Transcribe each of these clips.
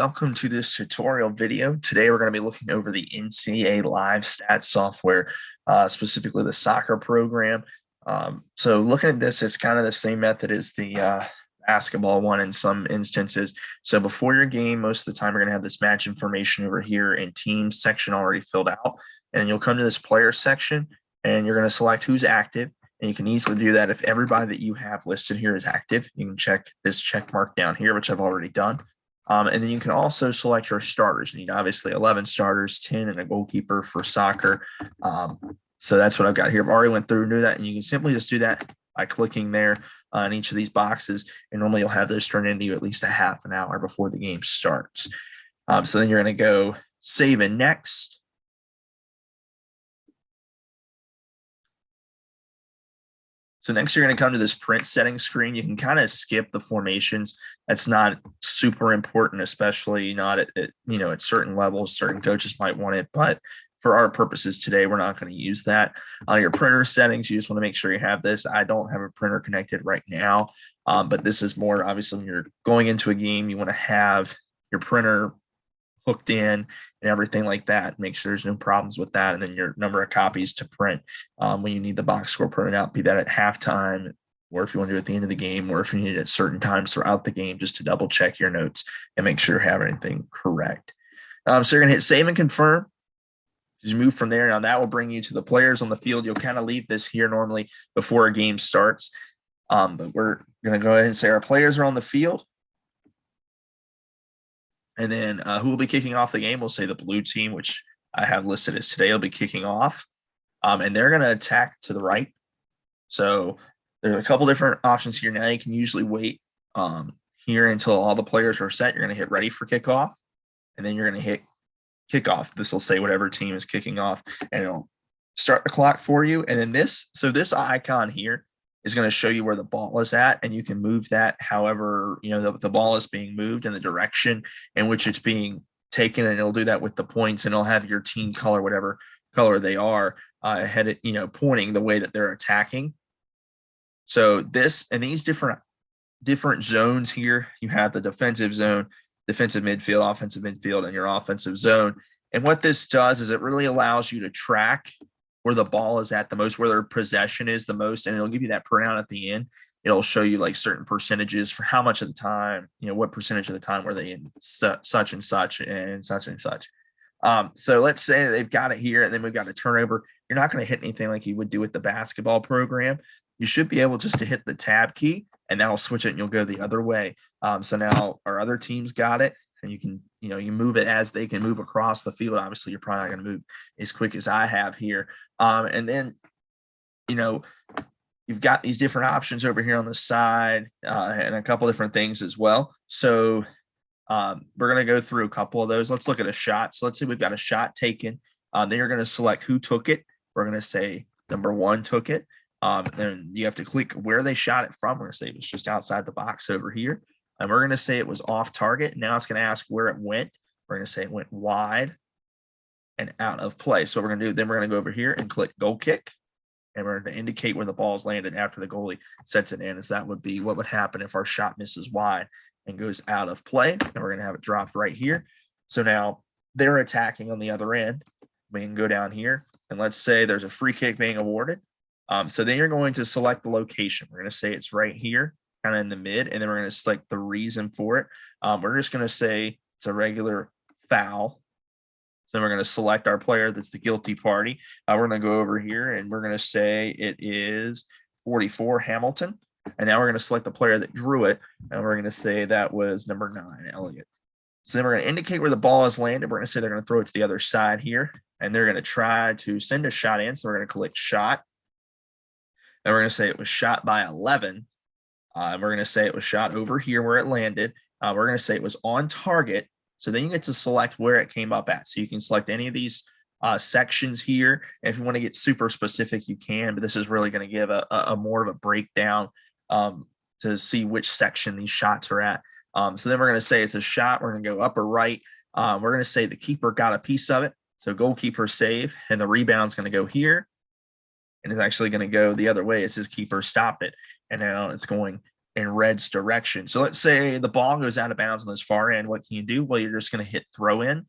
welcome to this tutorial video. Today we're going to be looking over the NCAA Live Stats software, specifically the soccer program. So looking at this, it's kind of the same method as the basketball one in some instances. So before your game, most of the time, you're going to have this match information over here and teams section already filled out. And you'll come to this player section and you're going to select who's active. And you can easily do that if everybody that you have listed here is active. You can check this check mark down here, which I've already done. And then you can also select your starters. You need obviously 11 starters, 10 and a goalkeeper for soccer. So that's what I've got here. I've already went through and do that. And you can simply just do that by clicking there in each of these boxes. And normally you'll have those turned into you at least a half an hour before the game starts. So then you're going to go save and next. So next, you're going to come to this print settings screen. You can kind of skip the formations. That's not super important, especially not at certain levels. Certain coaches might want it, but for our purposes today, we're not going to use that. Your printer settings, you just want to make sure you have this. I don't have a printer connected right now, but this is more obviously when you're going into a game, you want to have your printer hooked in and everything like that. Make sure there's no problems with that. And then your number of copies to print when you need the box score printed out, be that at halftime, or if you want to do it at the end of the game, or if you need it at certain times throughout the game, just to double check your notes and make sure you have everything correct. So you're going to hit save and confirm. You move from there. Now that will bring you to the players on the field. You'll kind of leave this here normally before a game starts. But we're going to go ahead and say our players are on the field. And then who will be kicking off the game? We'll say the blue team, which I have listed as today, will be kicking off. And they're going to attack to the right. So there's a couple different options here. Now you can usually wait here until all the players are set. You're going to hit ready for kickoff. And then you're going to hit kickoff. This will say whatever team is kicking off. And it'll start the clock for you. And then this icon here is going to show you where the ball is at, and you can move that however the ball is being moved in the direction in which it's being taken, and it'll do that with the points, and it'll have your team color, whatever color they are, headed pointing the way that they're attacking. So this and these different zones here, you have the defensive zone, defensive midfield, offensive midfield, and your offensive zone. And what this does is it really allows you to track where the ball is at the most, where their possession is the most, and it'll give you that printout at the end. It'll show you like certain percentages for how much of the time, what percentage of the time were they in such and such and such and such. So let's say they've got it here, and then we've got a turnover. You're not going to hit anything like you would do with the basketball program. You should be able just to hit the tab key, and that'll switch it, and you'll go the other way. So now our other team's got it, and you can, you move it as they can move across the field. Obviously, you're probably not going to move as quick as I have here. And then, you've got these different options over here on the side and a couple different things as well. So we're going to go through a couple of those. Let's look at a shot. So let's say we've got a shot taken. Then you're going to select who took it. We're going to say number 1 took it. Then you have to click where they shot it from. We're going to say it was just outside the box over here. And we're going to say it was off target. Now it's going to ask where it went. We're going to say it went wide and out of play. So what we're going to do, then we're going to go over here and click goal kick. And we're going to indicate where the ball's landed after the goalie sets it in, as that would be what would happen if our shot misses wide and goes out of play. And we're going to have it dropped right here. So now they're attacking on the other end. We can go down here, and let's say there's a free kick being awarded. So then you're going to select the location. We're going to say it's right here, kind of in the mid, and then we're going to select the reason for it. We're just going to say it's a regular foul. So we're going to select our player that's the guilty party. We're going to go over here, and we're going to say it is 44 Hamilton. And now we're going to select the player that drew it, and we're going to say that was number 9 Elliott. So then we're going to indicate where the ball has landed. We're going to say they're going to throw it to the other side here, and they're going to try to send a shot in. So we're going to click shot. And we're going to say it was shot by 11. And we're going to say it was shot over here where it landed. We're going to say it was on target. So then you get to select where it came up at. So you can select any of these sections here. And if you want to get super specific, you can, but this is really going to give a more of a breakdown to see which section these shots are at. So then we're going to say it's a shot. We're going to go upper right. We're going to say the keeper got a piece of it. So goalkeeper save, and the rebound's going to go here. And it's actually going to go the other way. It says keeper stopped it. And now it's going in red's direction. So let's say the ball goes out of bounds on this far end. What can you do? Well, you're just going to hit throw in,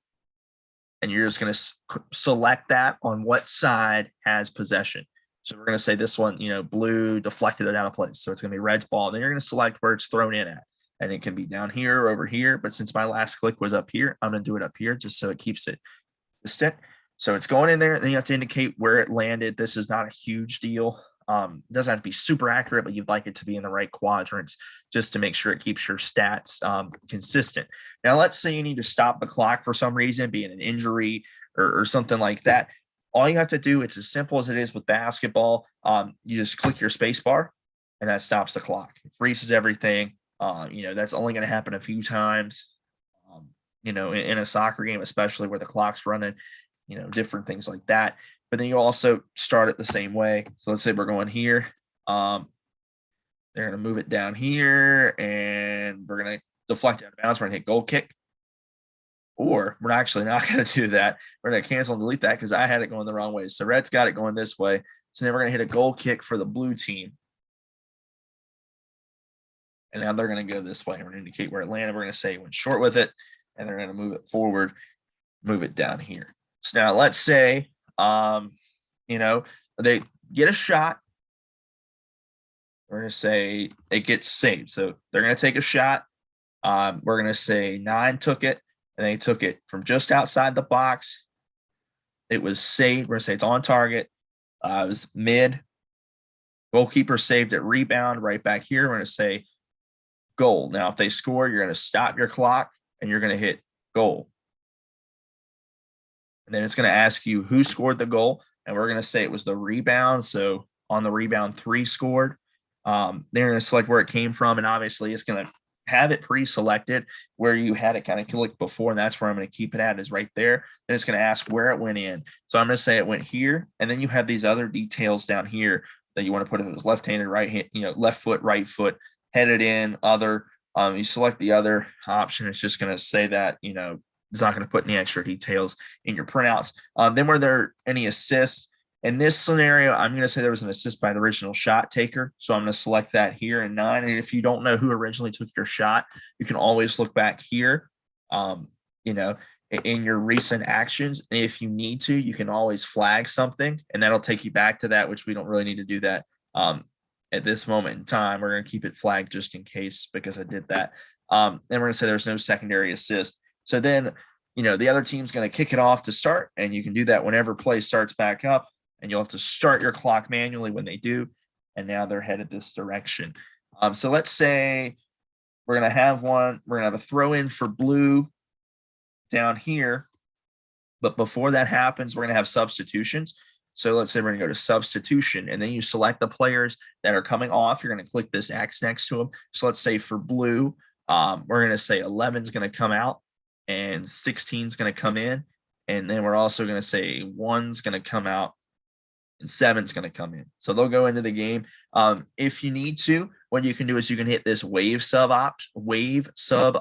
and you're just going to select that on what side has possession. So we're going to say this one, blue deflected it out of place. So it's going to be red's ball. Then you're going to select where it's thrown in at. And it can be down here or over here. But since my last click was up here, I'm going to do it up here just so it keeps it consistent. So it's going in there. And then you have to indicate where it landed. This is not a huge deal. It doesn't have to be super accurate, but you'd like it to be in the right quadrants just to make sure it keeps your stats consistent. Now, let's say you need to stop the clock for some reason, being an injury or something like that. All you have to do, it's as simple as it is with basketball. You just click your space bar, and that stops the clock. It freezes everything. That's only going to happen a few times, in a soccer game, especially where the clock's running, different things like that. But then you also start it the same way. So let's say we're going here. They're going to move it down here, and we're going to deflect out of bounds. We're going to hit goal kick. Or we're actually not going to do that. We're going to cancel and delete that because I had it going the wrong way. So red's got it going this way. So then we're going to hit a goal kick for the blue team. And now they're going to go this way. We're going to indicate where it landed. We're going to say it went short with it, and they're going to move it forward, move it down here. So now let's say, they get a shot. We're going to say it gets saved. So they're going to take a shot. We're going to say 9 took it, and they took it from just outside the box. It was saved. We're going to say it's on target. It was mid. Goalkeeper saved it, rebound right back here. We're going to say goal. Now, if they score, you're going to stop your clock and you're going to hit goal. And then it's going to ask you who scored the goal. And we're going to say it was the rebound. So on the rebound, 3 scored. They're going to select where it came from. And obviously it's going to have it pre-selected where you had it kind of clicked before. And that's where I'm going to keep it at, is right there. And it's going to ask where it went in. So I'm going to say it went here. And then you have these other details down here that you want to put, if it was left-handed, right hand, left foot, right foot, headed in, other. You select the other option. It's just going to say that, it's not going to put any extra details in your printouts. Then were there any assists? In this scenario, I'm going to say there was an assist by the original shot taker. So I'm going to select that here in 9. And if you don't know who originally took your shot, you can always look back here, in your recent actions. And if you need to, you can always flag something, and that'll take you back to that, which we don't really need to do that at this moment in time. We're going to keep it flagged just in case, because I did that. And we're going to say there's no secondary assist. So then, the other team's going to kick it off to start, and you can do that whenever play starts back up, and you'll have to start your clock manually when they do. And now they're headed this direction. So let's say we're going to have one. We're going to have a throw in for blue down here. But before that happens, we're going to have substitutions. So let's say we're going to go to substitution, and then you select the players that are coming off. You're going to click this X next to them. So let's say for blue, we're going to say 11 is going to come out and 16 is going to come in. And then we're also going to say 1's going to come out and 7's going to come in. So they'll go into the game. If you need to, what you can do is you can hit this wave sub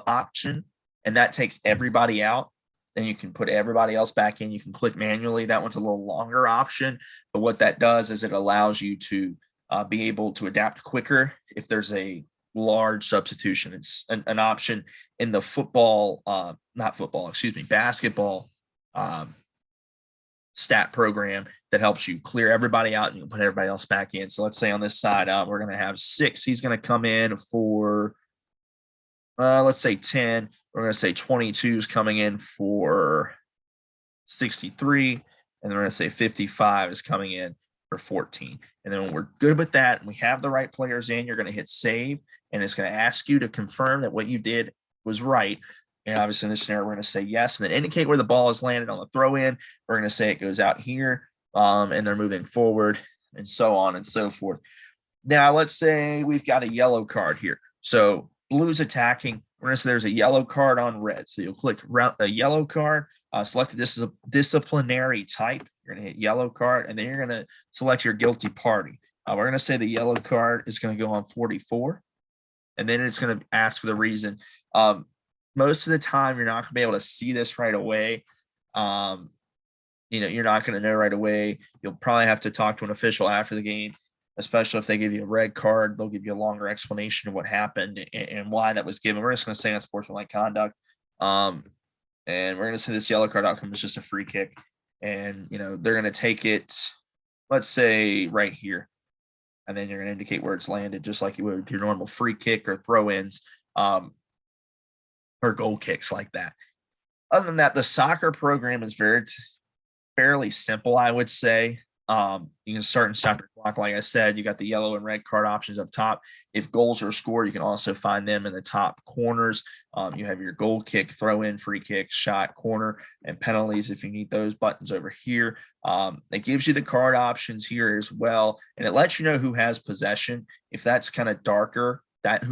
option, and that takes everybody out. Then you can put everybody else back in. You can click manually. That one's a little longer option, but what that does is it allows you to be able to adapt quicker if there's a large substitution. It's an option in the basketball stat program that helps you clear everybody out and you can put everybody else back in. So let's say on this side, we're going to have 6. He's going to come in for, let's say 10. We're going to say 22 is coming in for 63. And then we're going to say 55 is coming in for 14. And then when we're good with that and we have the right players in, you're going to hit save. And it's going to ask you to confirm that what you did was right. And obviously in this scenario, we're going to say yes, and then indicate where the ball is landed on the throw in. We're going to say it goes out here, and they're moving forward, and so on and so forth. Now, let's say we've got a yellow card here. So blue's attacking. We're going to say there's a yellow card on red. So you'll click a yellow card, select the disciplinary type. You're going to hit yellow card, and then you're going to select your guilty party. We're going to say the yellow card is going to go on 44, and then it's going to ask for the reason. Most of the time, you're not going to be able to see this right away. You're not going to know right away. You'll probably have to talk to an official after the game especially if they give you a red card, they'll give you a longer explanation of what happened and why that was given. We're just going to say on sportsmanlike conduct. And we're going to say this yellow card outcome is just a free kick. And, they're going to take it, let's say right here. And then you're going to indicate where it's landed, just like you would with your normal free kick or throw ins or goal kicks like that. Other than that, the soccer program is fairly simple, I would say. You can start and stop your clock. Like I said, you got the yellow and red card options up top. If goals are scored, you can also find them in the top corners. You have your goal kick, throw in, free kick, shot, corner, and penalties if you need those buttons over here. It gives you the card options here as well, and it lets you know who has possession. If that's kind of darker, that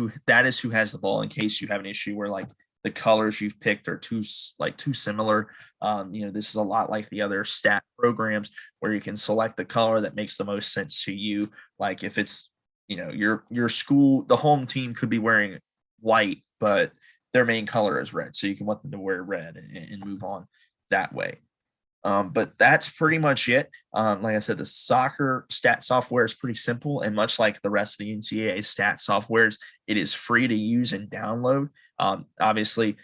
is who has the ball, in case you have an issue where like the colors you've picked are too similar. This is a lot like the other stat programs where you can select the color that makes the most sense to you. Like if it's, your school, the home team could be wearing white, but their main color is red. So you can want them to wear red and move on that way. But that's pretty much it. Like I said, the soccer stat software is pretty simple, and much like the rest of the NCAA stat softwares, it is free to use and download. Obviously,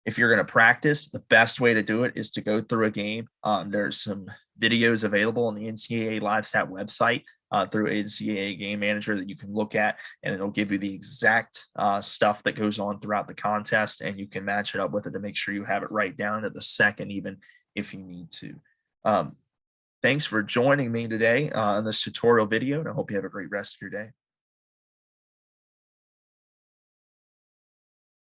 if you're going to practice, the best way to do it is to go through a game. There's some videos available on the NCAA Live Stat website through NCAA Game Manager that you can look at, and it'll give you the exact stuff that goes on throughout the contest, and you can match it up with it to make sure you have it right down to the second, even if you need to. Thanks for joining me today in this tutorial video, and I hope you have a great rest of your day.